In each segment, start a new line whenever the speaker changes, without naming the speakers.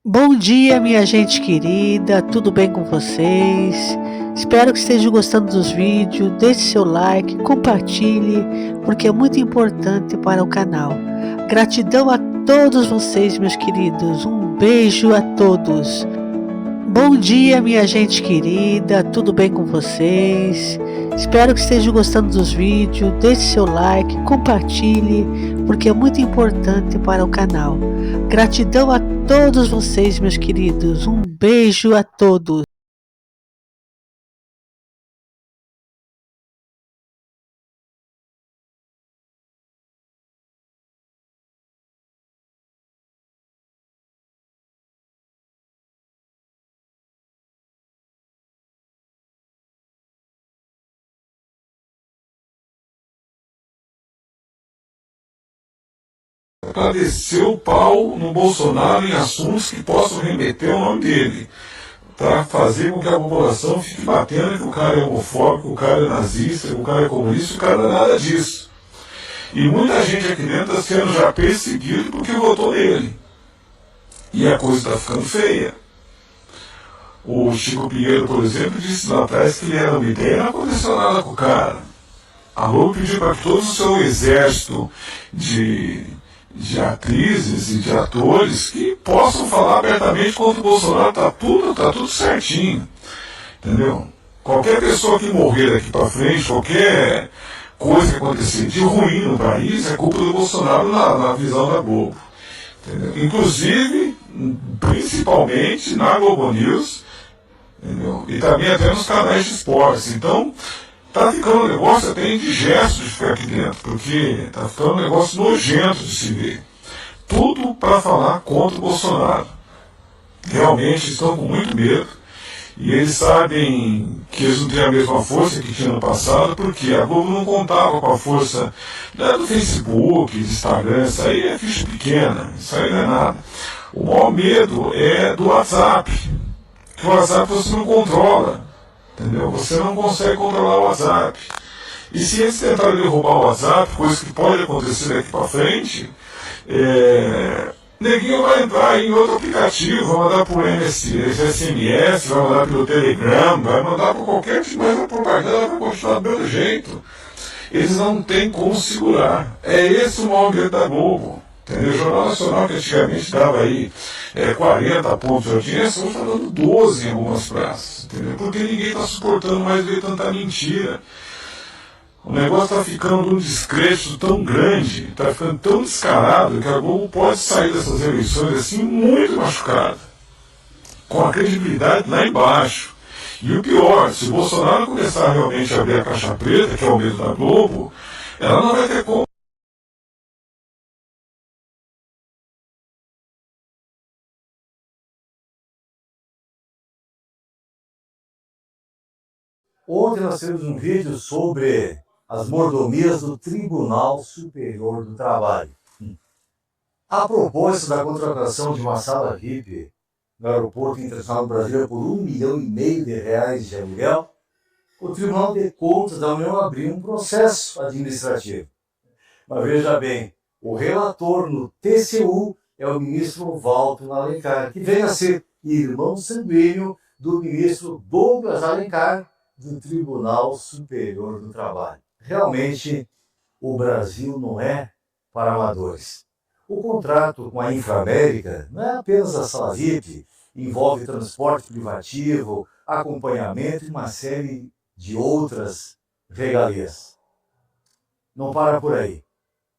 Bom dia, minha gente querida, tudo bem com vocês? Espero que estejam gostando dos vídeos. Deixe seu like, compartilhe, porque é muito importante para o canal. Gratidão a todos vocês, meus queridos. Um beijo a todos. Bom dia, minha gente querida, tudo bem com vocês? Espero que estejam gostando dos vídeos. Deixe seu like, compartilhe, porque é muito importante para o canal. Gratidão a todos vocês, meus queridos. Um beijo a todos.
Para descer o pau no Bolsonaro em assuntos que possam remeter ao nome dele, para fazer com que a população fique batendo que o cara é homofóbico, que o cara é nazista, que o cara é comunista, o cara não é nada disso. E muita gente aqui dentro está sendo já perseguido porque votou nele. E a coisa está ficando feia. O Chico Pinheiro, por exemplo, disse lá atrás que ele era uma ideia e não aconteceu nada com o cara. A Globo pediu para que todo o seu exército de atrizes e de atores que possam falar abertamente contra o Bolsonaro. Tá tudo certinho. Entendeu? Qualquer pessoa que morrer daqui para frente, qualquer coisa que acontecer de ruim no país, é culpa do Bolsonaro na visão da Globo. Entendeu? Inclusive, principalmente na Globo News, entendeu? E também até nos canais de esportes. Então, tá ficando um negócio até indigesto de ficar aqui dentro, porque tá ficando um negócio nojento de se ver. Tudo para falar contra o Bolsonaro. Realmente estão com muito medo. E eles sabem que eles não têm a mesma força que tinham no passado, porque a Globo não contava com a força do Facebook, do Instagram. Isso aí é ficha pequena, isso aí não é nada. O maior medo é do WhatsApp. Que o WhatsApp você não controla. Entendeu? Você não consegue controlar o WhatsApp. E se eles tentarem derrubar o WhatsApp, coisa que pode acontecer daqui para frente, neguinho vai entrar em outro aplicativo, vai mandar por SMS, vai mandar pelo Telegram, vai mandar por qualquer tipo, mas a propaganda vai continuar do mesmo jeito. Eles não têm como segurar. É esse o maior medo da Globo. Entendeu? O Jornal Nacional, que antigamente dava aí 40 pontos de audiência, hoje está dando 12 em algumas praças. Entendeu? Porque ninguém está suportando mais ver tanta mentira. O negócio está ficando um descrédito tão grande, está ficando tão descarado, que a Globo pode sair dessas eleições assim muito machucada, com a credibilidade lá embaixo. E o pior, se o Bolsonaro começar realmente a abrir a caixa preta, que é o medo da Globo, ela não vai ter como.
Ontem nós temos um vídeo sobre as mordomias do Tribunal Superior do Trabalho. A propósito da contratação de uma sala VIP no Aeroporto Internacional do Brasil por R$ 1,5 milhão de aluguel, o Tribunal de Contas da União abriu um processo administrativo. Mas veja bem, o relator no TCU é o ministro Walter Alencar, que vem a ser irmão sanguíneo do ministro Douglas Alencar, do Tribunal Superior do Trabalho. Realmente, o Brasil não é para amadores. O contrato com a Inframérica não é apenas a sala VIP, envolve transporte privativo, acompanhamento e uma série de outras regalias. Não para por aí.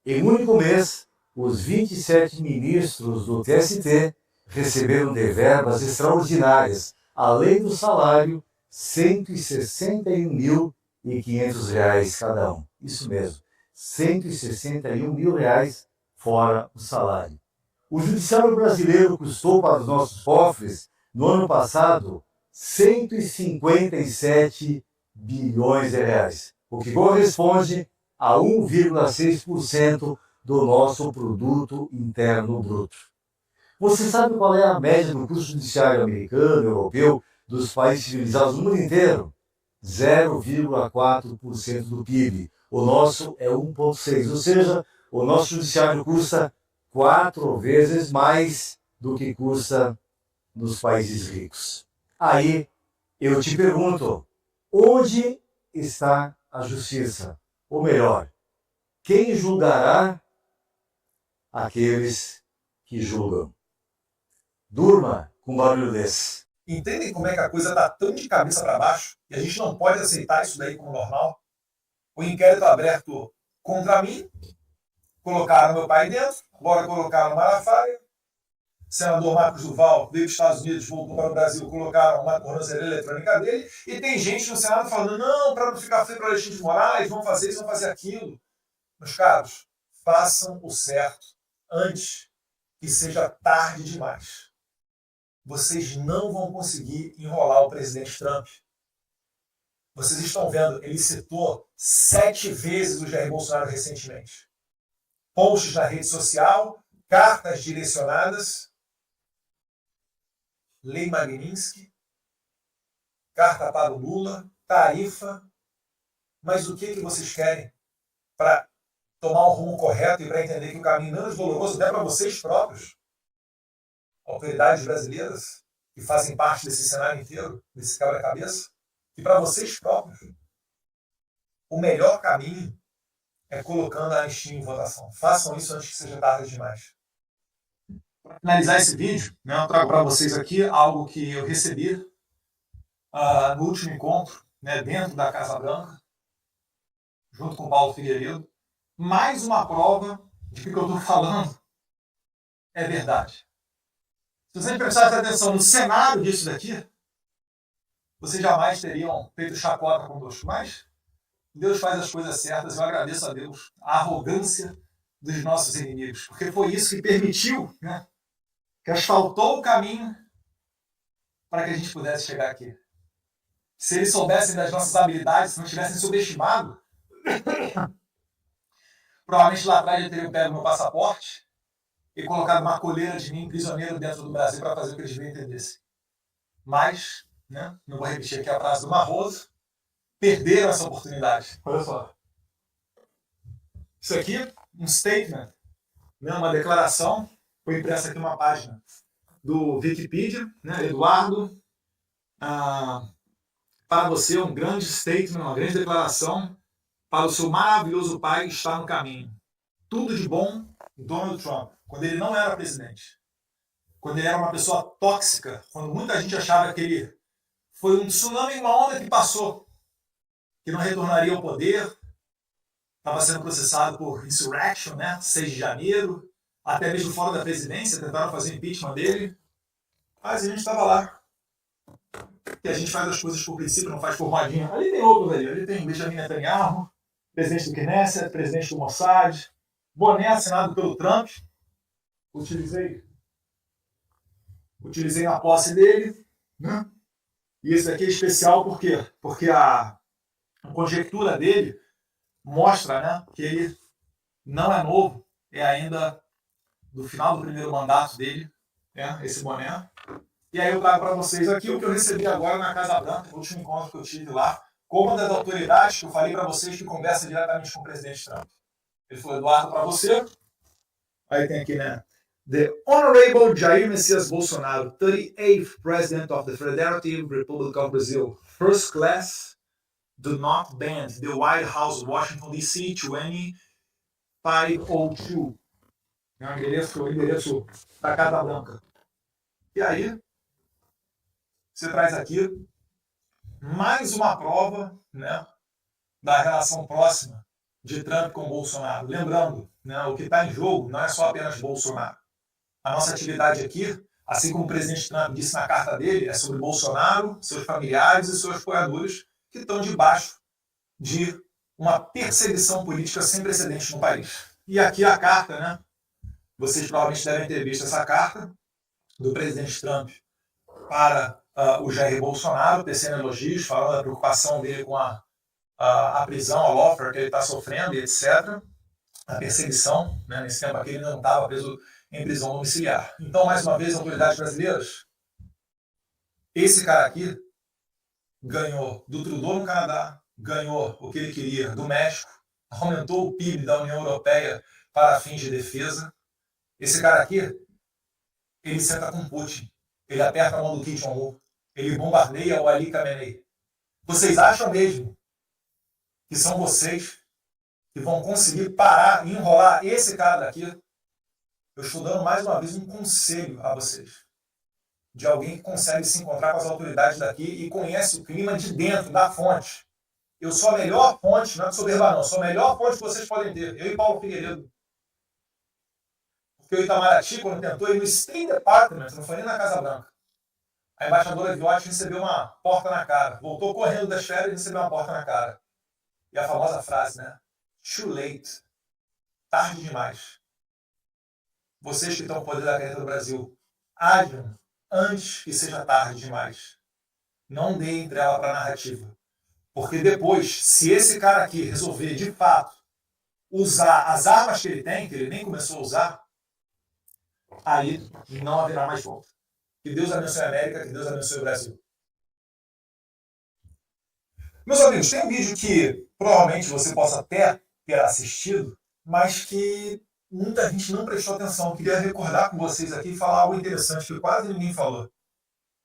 Em um único mês, os 27 ministros do TST receberam de verbas extraordinárias, além do salário, R$ 161.500 cada um. Isso mesmo, R$ 161.000 fora o salário. O judiciário brasileiro custou para os nossos cofres, no ano passado, 157 bilhões de reais, o que corresponde a 1,6% do nosso produto interno bruto. Você sabe qual é a média do custo judiciário americano, europeu, dos países civilizados no mundo inteiro? 0,4% do PIB. O nosso é 1,6%, ou seja, o nosso judiciário custa 4 vezes mais do que custa nos países ricos. Aí eu te pergunto, onde está a justiça? Ou melhor, quem julgará aqueles que julgam? Durma com um barulho desse.
Entendem como é que a coisa está tão de cabeça para baixo e a gente não pode aceitar isso daí como normal? O inquérito aberto contra mim, colocaram meu pai dentro, agora colocaram o Malafaia, senador Marcos Duval veio dos Estados Unidos, voltou para o Brasil, colocaram uma tornozeleira eletrônica dele, e tem gente no Senado falando, não, para não ficar feio para Alexandre de Moraes, vão fazer isso, vão fazer aquilo. Meus caros, façam o certo antes que seja tarde demais. Vocês não vão conseguir enrolar o presidente Trump. Vocês estão vendo, ele citou 7 vezes o Jair Bolsonaro recentemente. Posts na rede social, cartas direcionadas, Lei Magnitsky, carta para o Lula, tarifa. Mas o que vocês querem para tomar o rumo correto e para entender que o caminho menos doloroso até para vocês próprios, autoridades brasileiras que fazem parte desse cenário inteiro, desse quebra-cabeça, e para vocês próprios, o melhor caminho é colocando a anistia em votação. Façam isso antes que seja tarde demais. Para finalizar esse vídeo, eu trago para vocês aqui algo que eu recebi no último encontro, dentro da Casa Branca, junto com o Paulo Figueiredo. Mais uma prova de que o que eu estou falando é verdade. Se vocês prestarem atenção no cenário disso daqui, vocês jamais teriam feito chacota conosco. Mas Deus faz as coisas certas. Eu agradeço a Deus a arrogância dos nossos inimigos, porque foi isso que permitiu, que asfaltou o caminho para que a gente pudesse chegar aqui. Se eles soubessem das nossas habilidades, se não tivessem subestimado, provavelmente lá atrás já teriam pego meu passaporte e colocado uma coleira de mim, prisioneiro, dentro do Brasil para fazer o que eles bem entendessem. Mas, não vou repetir aqui a frase do Barroso, perderam essa oportunidade. Olha só. Isso aqui, um statement, uma declaração, foi impressa aqui uma página do Wikipedia, Eduardo, para você um grande statement, uma grande declaração para o seu maravilhoso pai que está no caminho. Tudo de bom, Donald Trump, quando ele não era presidente. Quando ele era uma pessoa tóxica, quando muita gente achava que ele foi um tsunami, uma onda que passou, que não retornaria ao poder, estava sendo processado por insurrection, 6 de janeiro, até mesmo fora da presidência, tentaram fazer impeachment dele, mas a gente estava lá. Que a gente faz as coisas por princípio, não faz por modinha. Ali tem outros ali tem Benjamin Netanyahu, presidente do Knesset, presidente do Mossad, boné assinado pelo Trump. Utilizei na posse dele, E esse aqui é especial por quê? Porque a conjectura dele mostra, que ele não é novo, é ainda do final do primeiro mandato dele, esse boné. E aí eu trago para vocês aqui o que eu recebi agora na Casa Branca, no último encontro que eu tive lá, com uma das autoridades que eu falei para vocês que conversa diretamente com o presidente Trump. Ele falou, Eduardo, para você. Aí tem aqui, The Honorable Jair Messias Bolsonaro, 38th President of the Federative Republic of Brazil, First Class, do not bend the White House, Washington, D.C., 20502. É o endereço da Casa Branca. E aí, você traz aqui mais uma prova, da relação próxima de Trump com Bolsonaro. Lembrando, o que está em jogo não é só apenas Bolsonaro. A nossa atividade aqui, assim como o presidente Trump disse na carta dele, é sobre Bolsonaro, seus familiares e seus apoiadores que estão debaixo de uma perseguição política sem precedentes no país. E aqui a carta, vocês provavelmente devem ter visto essa carta do presidente Trump para o Jair Bolsonaro, tecendo elogios, falando da preocupação dele com a prisão, a lawfare que ele está sofrendo e etc. A perseguição, nesse tempo aqui ele não estava preso em prisão domiciliar. Então, mais uma vez, autoridades brasileiras, esse cara aqui ganhou do Trudeau no Canadá, ganhou o que ele queria do México, aumentou o PIB da União Europeia para fins de defesa. Esse cara aqui, ele senta com Putin. ele aperta a mão do Kim Jong-un, ele bombardeia o Ali Khamenei. Vocês acham mesmo que são vocês que vão conseguir parar e enrolar esse cara daqui? Eu estou dando mais uma vez um conselho a vocês, de alguém que consegue se encontrar com as autoridades daqui e conhece o clima de dentro, da fonte. Eu sou a melhor fonte, não é soberba não, sou a melhor fonte que vocês podem ter, eu e Paulo Figueiredo. Porque o Itamaraty, quando tentou ir no State Department, não foi nem na Casa Branca, a embaixadora Viotti recebeu uma porta na cara. Voltou correndo das férias e recebeu uma porta na cara. E a famosa frase, né? Too late. Tarde demais. Vocês que estão no poder da caneta do Brasil, ajam antes que seja tarde demais. Não deem trela para a narrativa. Porque depois, se esse cara aqui resolver, de fato, usar as armas que ele tem, que ele nem começou a usar, aí não haverá mais volta. Que Deus abençoe a América, que Deus abençoe o Brasil. Meus amigos, tem um vídeo que provavelmente você possa até ter assistido, mas que muita gente não prestou atenção. Eu queria recordar com vocês aqui e falar algo interessante que quase ninguém falou.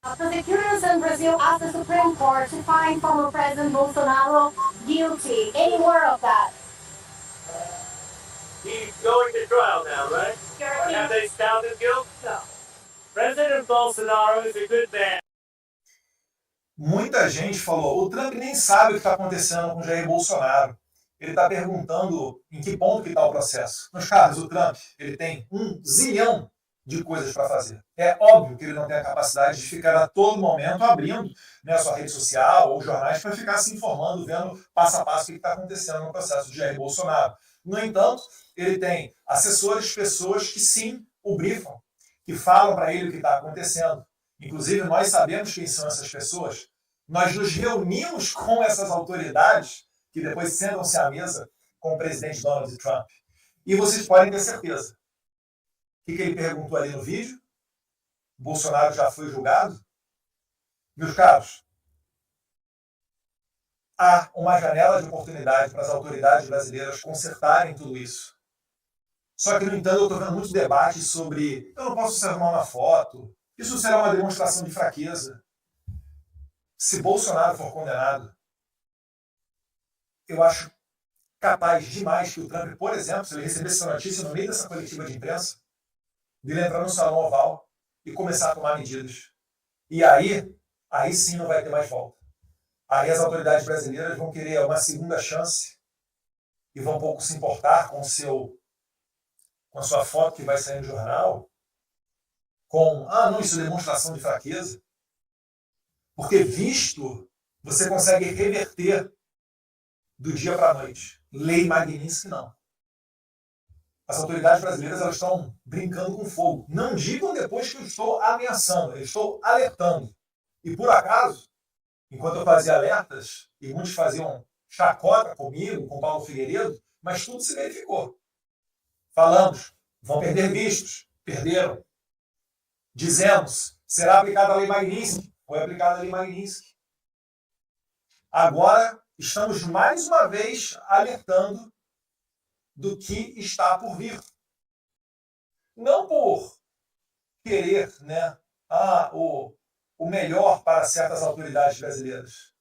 Prosecutors in Brazil asked the Supreme Court to find former President Bolsonaro guilty. Any word of that?
He's going to trial now, right? Have they found his guilt? No. President Bolsonaro is a good man.
Muita gente falou, o Trump nem sabe o que está acontecendo com o Jair Bolsonaro. Ele está perguntando em que ponto que está o processo. Meus caros, o Trump ele tem 1 zilhão de coisas para fazer. É óbvio que ele não tem a capacidade de ficar a todo momento abrindo, né, a sua rede social ou jornais para ficar se informando, vendo passo a passo o que está acontecendo no processo de Jair Bolsonaro. No entanto, ele tem assessores, pessoas que sim o brifam, que falam para ele o que está acontecendo. Inclusive, nós sabemos quem são essas pessoas. Nós nos reunimos com essas autoridades que depois sentam-se à mesa com o presidente Donald Trump. E vocês podem ter certeza. O que ele perguntou ali no vídeo? Bolsonaro já foi julgado? Meus caros, há uma janela de oportunidade para as autoridades brasileiras consertarem tudo isso. Só que, no entanto, eu estou vendo muito debate sobre eu não posso ser mal na foto, isso será uma demonstração de fraqueza. Se Bolsonaro for condenado, eu acho capaz demais que o Trump, por exemplo, se ele recebesse essa notícia no meio dessa coletiva de imprensa, dele entrar no salão oval e começar a tomar medidas. E aí sim não vai ter mais volta. Aí as autoridades brasileiras vão querer uma segunda chance e vão pouco se importar com a sua foto que vai sair no jornal, com, não, isso é demonstração de fraqueza. Porque visto, você consegue reverter do dia para a noite. Lei Magnitsky, não. As autoridades brasileiras elas estão brincando com fogo. Não digam depois que eu estou ameaçando, eu estou alertando. E por acaso, enquanto eu fazia alertas, e muitos faziam chacota comigo, com Paulo Figueiredo, mas tudo se verificou. Falamos, vão perder vistos, perderam. Dizemos, será aplicada a Lei Magnitsky, foi aplicada a Lei Magnitsky. Agora, estamos mais uma vez alertando do que está por vir. Não por querer, né, o melhor para certas autoridades brasileiras,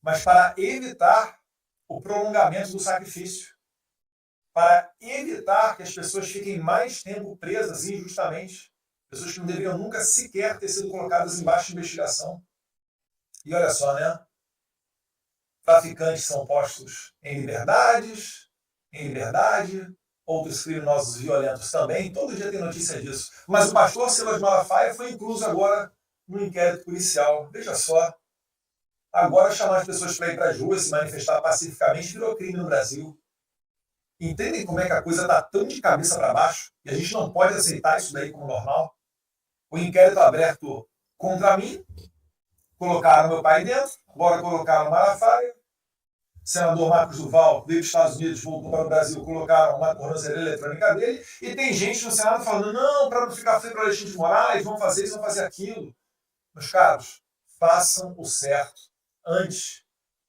mas para evitar o prolongamento do sacrifício, para evitar que as pessoas fiquem mais tempo presas injustamente, pessoas que não deveriam nunca sequer ter sido colocadas embaixo de investigação. E olha só, né? Traficantes são postos em liberdade, outros criminosos violentos também, todo dia tem notícia disso. Mas o pastor Silas Malafaia foi incluso agora no inquérito policial. Veja só, agora chamar as pessoas para ir para as ruas, se manifestar pacificamente, virou crime no Brasil. Entendem como é que a coisa está tão de cabeça para baixo? E a gente não pode aceitar isso daí como normal? O inquérito aberto contra mim, colocaram meu pai dentro, agora colocaram Malafaia. O senador Marcos Duval veio dos Estados Unidos, voltou para o Brasil, colocaram uma tornozeleira eletrônica dele, e tem gente no Senado falando, não, para não ficar feio para o Alexandre de Moraes, vão fazer isso, vão fazer aquilo. Meus caros, façam o certo antes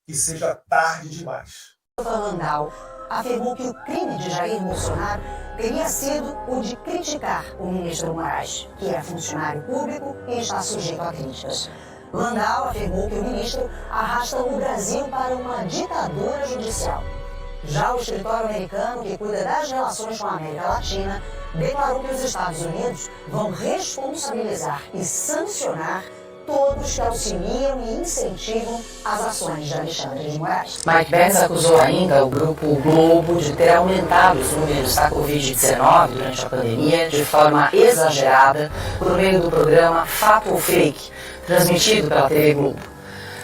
que seja tarde demais.
Landau afirmou que o crime de Jair Bolsonaro teria sido o de criticar o ministro Moraes, que é funcionário público e está sujeito a críticas. Landau afirmou que o ministro arrasta o Brasil para uma ditadura judicial. Já o escritório americano, que cuida das relações com a América Latina, declarou que os Estados Unidos vão responsabilizar e sancionar todos que auxiliam e incentivam as ações de Alexandre de Moraes.
Mike Pence acusou ainda o Grupo Globo de ter aumentado os números da Covid-19 durante a pandemia de forma exagerada por meio do programa Fato ou Fake, transmitido pela TV Globo.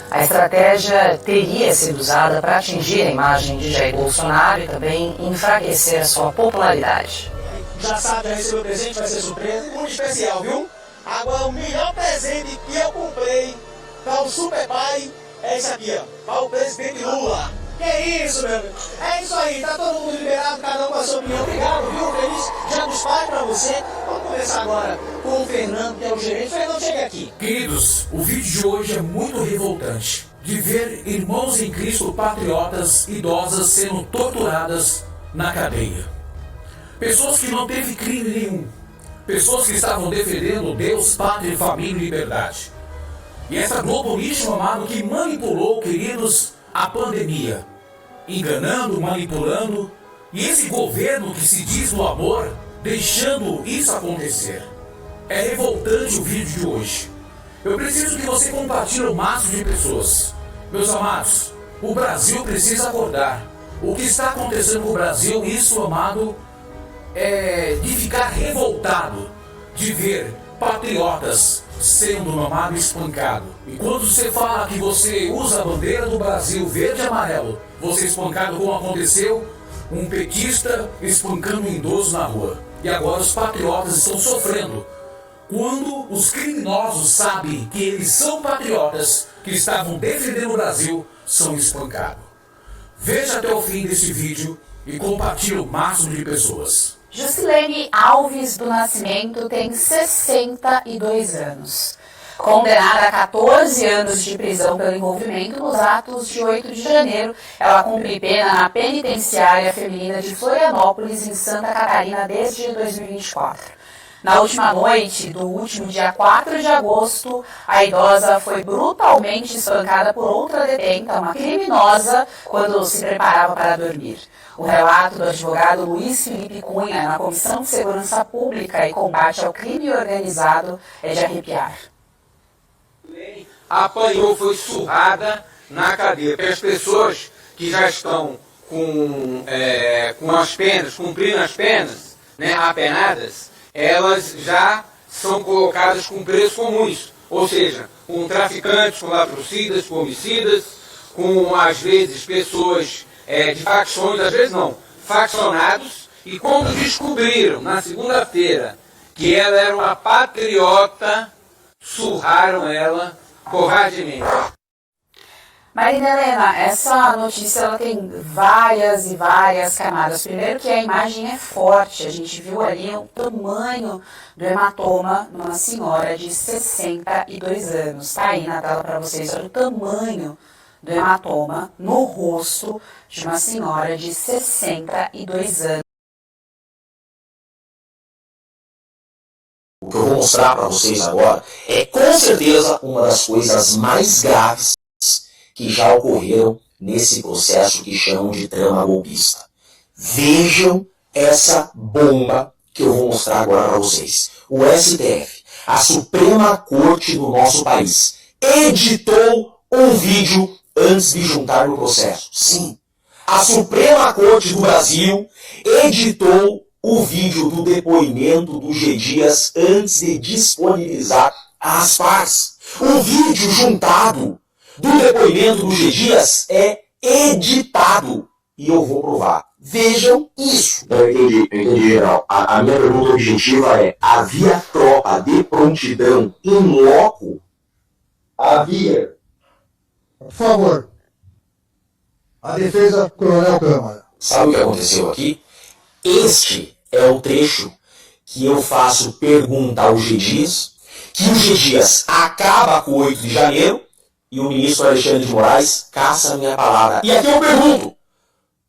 A estratégia teria sido usada para atingir a imagem de Jair Bolsonaro e também enfraquecer a sua popularidade.
Já sabe, já recebeu presente, vai ser surpresa. Muito especial, viu? Agora, o melhor presente que eu comprei para o Super Pai é esse aqui, ó. Para o presidente Lula. Que isso, meu amigo? É isso aí, tá todo mundo liberado, cada um com a sua opinião. Obrigado, viu? Feliz Dia dos Pais para você. Vamos começar agora com o Fernando, que é o gerente. Fernando, chega aqui.
Queridos, o vídeo de hoje é muito revoltante. De ver irmãos em Cristo patriotas idosas sendo torturadas na cadeia. Pessoas que não teve crime nenhum. Pessoas que estavam defendendo Deus, Pátria, Família e Liberdade. E essa Globo lixo amado que manipulou, queridos, a pandemia. Enganando, manipulando. E esse governo que se diz no amor, deixando isso acontecer. É revoltante o vídeo de hoje. Eu preciso que você compartilhe o máximo de pessoas. Meus amados, o Brasil precisa acordar. O que está acontecendo com o Brasil, isso, amado, é de ficar revoltado de ver patriotas sendo, amado, espancado. E quando você fala que você usa a bandeira do Brasil verde e amarelo, você é espancado como aconteceu, um petista espancando um idoso na rua. E agora os patriotas estão sofrendo. Quando os criminosos sabem que eles são patriotas, que estavam defendendo o Brasil, são espancados. Veja até o fim desse vídeo e compartilhe o máximo de pessoas.
Juscelene Alves do Nascimento tem 62 anos. Condenada a 14 anos de prisão pelo envolvimento nos atos de 8 de janeiro, ela cumpre pena na penitenciária feminina de Florianópolis, em Santa Catarina, desde 2024. Na última noite do último dia 4 de agosto, a idosa foi brutalmente espancada por outra detenta, uma criminosa, quando se preparava para dormir. O relato do advogado Luiz Felipe Cunha na Comissão de Segurança Pública e Combate ao Crime Organizado é de arrepiar.
Apanhou, foi surrada na cadeia. Para as pessoas que já estão com as penas, cumprindo as penas, né, apenadas, elas já são colocadas com preços comuns, ou seja, com traficantes, com latrocidas, com homicidas, com, às vezes, pessoas de facções, às vezes não, faccionados, e quando descobriram, na segunda-feira, que ela era uma patriota, surraram ela covardemente.
Marina Helena, essa notícia ela tem várias e várias camadas. Primeiro que a imagem é forte, a gente viu ali o tamanho do hematoma numa senhora de 62 anos. Está aí na tela para vocês, olha o tamanho do hematoma no rosto de uma senhora de 62 anos.
O que eu vou mostrar para vocês agora é com certeza uma das coisas mais graves que já ocorreram nesse processo que chamam de trama golpista. Vejam essa bomba que eu vou mostrar agora para vocês. O STF, a Suprema Corte do nosso país, editou um vídeo antes de juntar no processo. Sim, a Suprema Corte do Brasil editou o vídeo do depoimento do G. Dias antes de disponibilizar às partes. O vídeo juntado do depoimento do G. Dias é editado. E eu vou provar. Vejam isso. Eu entendi, geral. A minha pergunta objetiva é: havia tropa de prontidão em loco? Havia.
Por favor. A defesa, Coronel Câmara.
Sabe o que aconteceu aqui? Este é o trecho que eu faço pergunta ao G. Dias, que o G. Dias acaba com o 8 de janeiro, e o ministro Alexandre de Moraes caça a minha palavra. E aqui eu pergunto,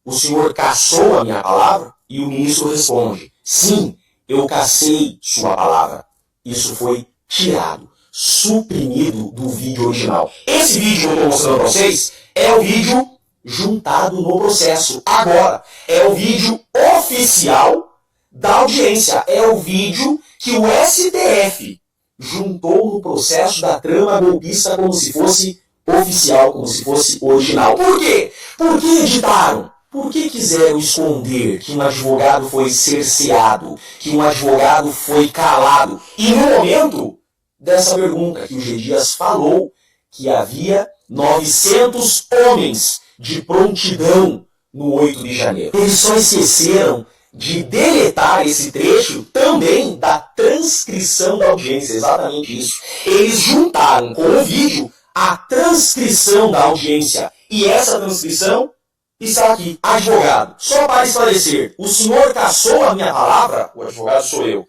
o senhor caçou a minha palavra? E o ministro responde, Sim, eu cassei sua palavra. Isso foi tirado, suprimido do vídeo original. Esse vídeo que eu estou mostrando para vocês é o vídeo juntado no processo. Agora, é o vídeo oficial da audiência. É o vídeo que o STF juntou no processo da trama golpista como se fosse oficial, como se fosse original. Por quê? Por que editaram? Por que quiseram esconder que um advogado foi cerceado, que um advogado foi calado? E no momento dessa pergunta que o G. Dias falou que havia 900 homens de prontidão no 8 de janeiro. Eles só esqueceram de deletar esse trecho também da transcrição da audiência, exatamente isso. Eles juntaram com o vídeo a transcrição da audiência. E essa transcrição está aqui. Advogado, só para esclarecer, o senhor cassou a minha palavra? O advogado sou eu.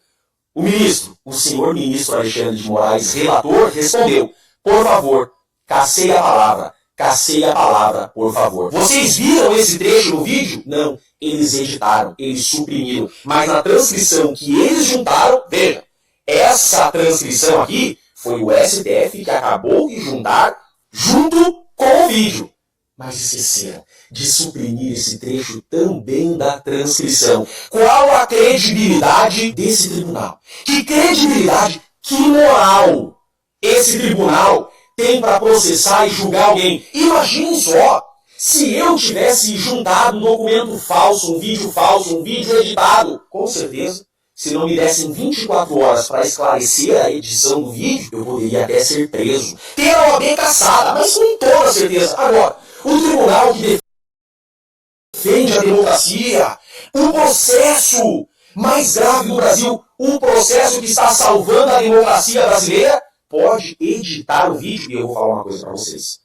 O ministro, o senhor ministro Alexandre de Moraes, relator, respondeu: por favor, cassei a palavra, por favor. Vocês viram esse trecho no vídeo? Não, eles editaram, eles suprimiram. Mas na transcrição que eles juntaram, veja, essa transcrição aqui foi o STF que acabou de juntar junto com o vídeo. Mas esqueceram de suprimir esse trecho também da transcrição. Qual a credibilidade desse tribunal? Que credibilidade, que moral esse tribunal tem para processar e julgar alguém? Imagine só, se eu tivesse juntado um documento falso, um vídeo editado, com certeza, se não me dessem 24 horas para esclarecer a edição do vídeo, eu poderia até ser preso, ter a OAB cassada, mas com toda certeza. Agora, o tribunal que defende a democracia, o processo mais grave do Brasil, o processo que está salvando a democracia brasileira, pode editar o vídeo. E eu vou falar uma coisa para vocês.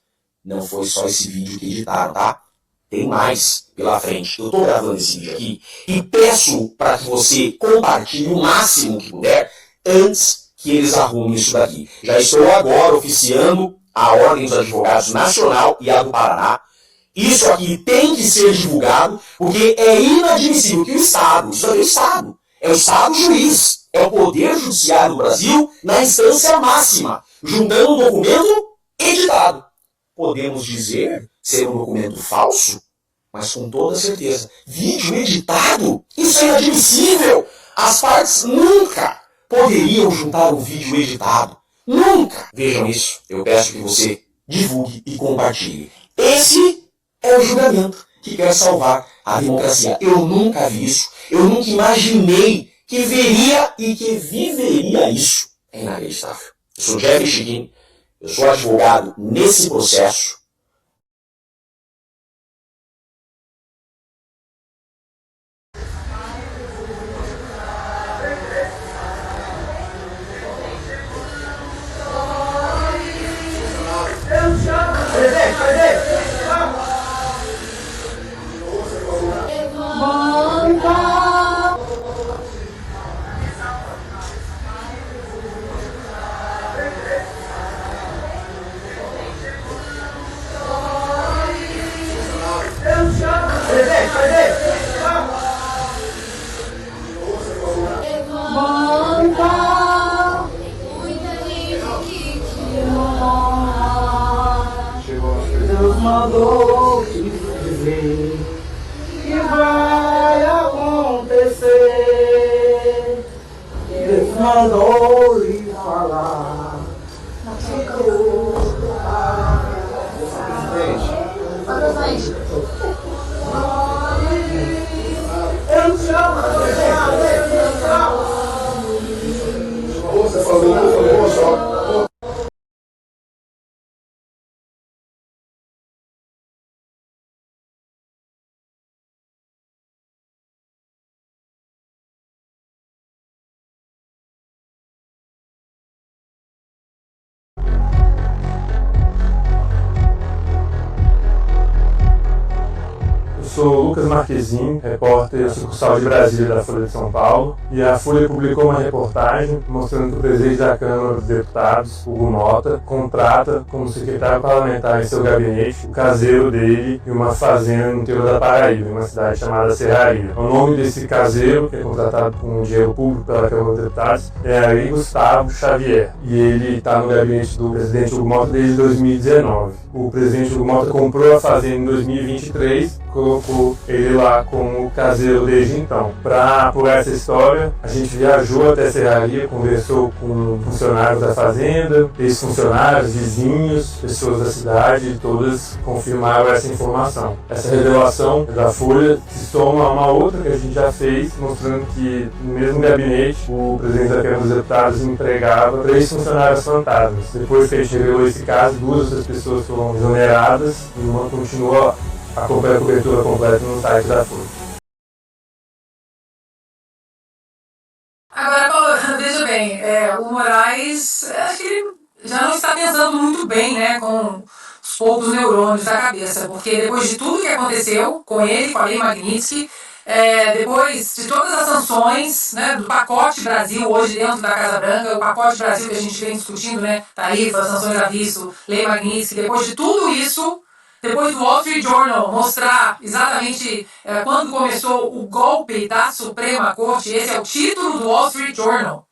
Não foi só esse vídeo que editaram, tá? Tem mais pela frente. Eu estou gravando esse vídeo aqui e peço para que você compartilhe o máximo que puder antes que eles arrumem isso daqui. Já estou agora oficiando a Ordem dos Advogados Nacional e a do Paraná. Isso aqui tem que ser divulgado, porque é inadmissível que o Estado, isso aqui é o Estado, é o Estado juiz, é o Poder Judiciário do Brasil na instância máxima, juntando um documento editado. Podemos dizer ser um documento falso, mas com toda certeza, vídeo editado, isso é inadmissível. As partes nunca poderiam juntar um vídeo editado. Nunca! Vejam isso. Eu peço que você divulgue e compartilhe. Esse é o julgamento que quer salvar a democracia. Eu nunca vi isso. Eu nunca imaginei que veria e que viveria isso. É inacreditável. Eu sou Jeffrey Chiquini. Eu sou advogado nesse processo.
Deus mandou te dizer que vai acontecer. Deus mandou lhe falar. Eu te amo. Você falou só.
sou Lucas Marquezine, repórter sucursal de Brasília da Folha de São Paulo, e a Folha publicou uma reportagem mostrando que o presidente da Câmara dos Deputados, Hugo Mota, contrata como secretário parlamentar em seu gabinete o caseiro dele em uma fazenda no interior da Paraíba, em uma cidade chamada Serraria. O nome desse caseiro, que é contratado com dinheiro público pela Câmara dos Deputados, é Ari Gustavo Xavier, e ele está no gabinete do presidente Hugo Mota desde 2019. O presidente Hugo Mota comprou a fazenda em 2023, colocou ele lá como caseiro desde então. Para apurar essa história, a gente viajou até Serraria, conversou com funcionários da fazenda, ex-funcionários, vizinhos, pessoas da cidade, e todas confirmaram essa informação. Essa revelação da Folha se soma a uma outra que a gente já fez, mostrando que no mesmo gabinete o presidente da Câmara dos Deputados empregava 3 funcionários fantasmas. Depois que a gente revelou esse caso, 2 das pessoas foram exoneradas e uma continua. Acompanhe a cobertura completa no site da Folha.
Agora, Paulo, veja bem, o Moraes, acho que ele já não está pensando muito bem, né, com os poucos neurônios da cabeça, porque depois de tudo que aconteceu com ele, com a Lei Magnitsky, depois de todas as sanções, né, do pacote Brasil hoje dentro da Casa Branca, o pacote Brasil que a gente vem discutindo, né, tarifas, sanções à vista, Lei Magnitsky, depois de tudo isso, depois do Wall Street Journal mostrar exatamente quando começou o golpe da Suprema Corte, esse é o título do Wall Street Journal.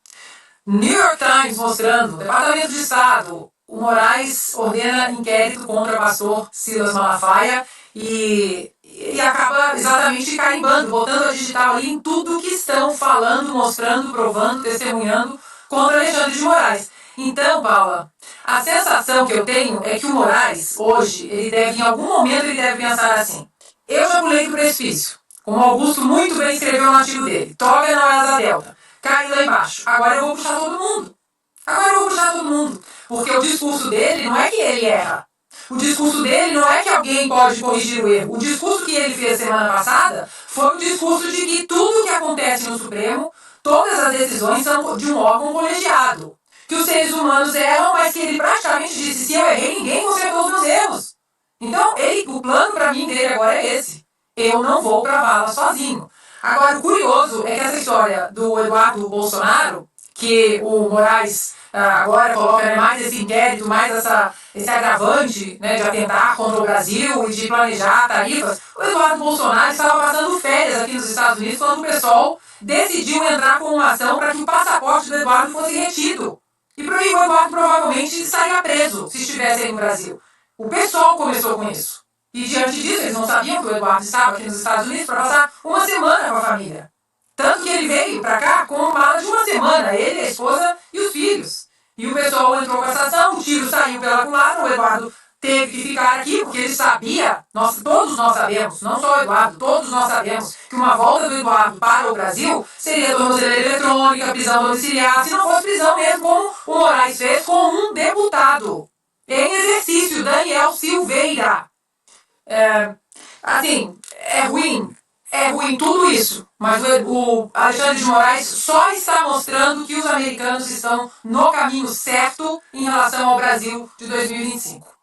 New York Times mostrando, Departamento de Estado, o Moraes ordena inquérito contra o pastor Silas Malafaia e acaba exatamente carimbando, botando a digital ali em tudo que estão falando, mostrando, provando, testemunhando contra Alexandre de Moraes. Então, Paula, a sensação que eu tenho é que o Moraes, hoje, em algum momento ele deve pensar assim: eu já pulei do precipício, como Augusto muito bem escreveu no artigo dele, toga na asa delta, cai lá embaixo, agora eu vou puxar todo mundo. Porque o discurso dele não é que ele erra. O discurso dele não é que alguém pode corrigir o erro. O discurso que ele fez semana passada foi o discurso de que tudo que acontece no Supremo, todas as decisões são de um órgão colegiado. Que os seres humanos erram, mas que ele praticamente disse: se eu errei, ninguém consertou os meus erros. Então, o plano para mim dele agora é esse. Eu não vou pra vala sozinho. Agora, o curioso é que essa história do Eduardo Bolsonaro, que o Moraes agora coloca mais esse inquérito, mais esse agravante, né, de atentar contra o Brasil e de planejar tarifas, o Eduardo Bolsonaro estava passando férias aqui nos Estados Unidos quando o PSOL decidiu entrar com uma ação para que o passaporte do Eduardo fosse retido. E o Eduardo provavelmente estaria preso se estivesse aí no Brasil. O PSOL começou com isso. E diante disso, eles não sabiam que o Eduardo estava aqui nos Estados Unidos para passar uma semana com a família. Tanto que ele veio para cá com uma mala de uma semana, ele, a esposa e os filhos. E o pessoal entrou com essa ação, o tiro saiu pela culatra, o Eduardo teve que ficar aqui, porque ele sabia, todos nós sabemos, não só o Eduardo, todos nós sabemos que uma volta do Eduardo para o Brasil seria tornozeleira eletrônica, prisão domiciliar, se não fosse prisão mesmo, como o Moraes fez com um deputado em exercício, Daniel Silveira. É ruim tudo isso, mas o Alexandre de Moraes só está mostrando que os americanos estão no caminho certo em relação ao Brasil de 2025.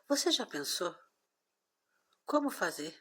Você já pensou como fazer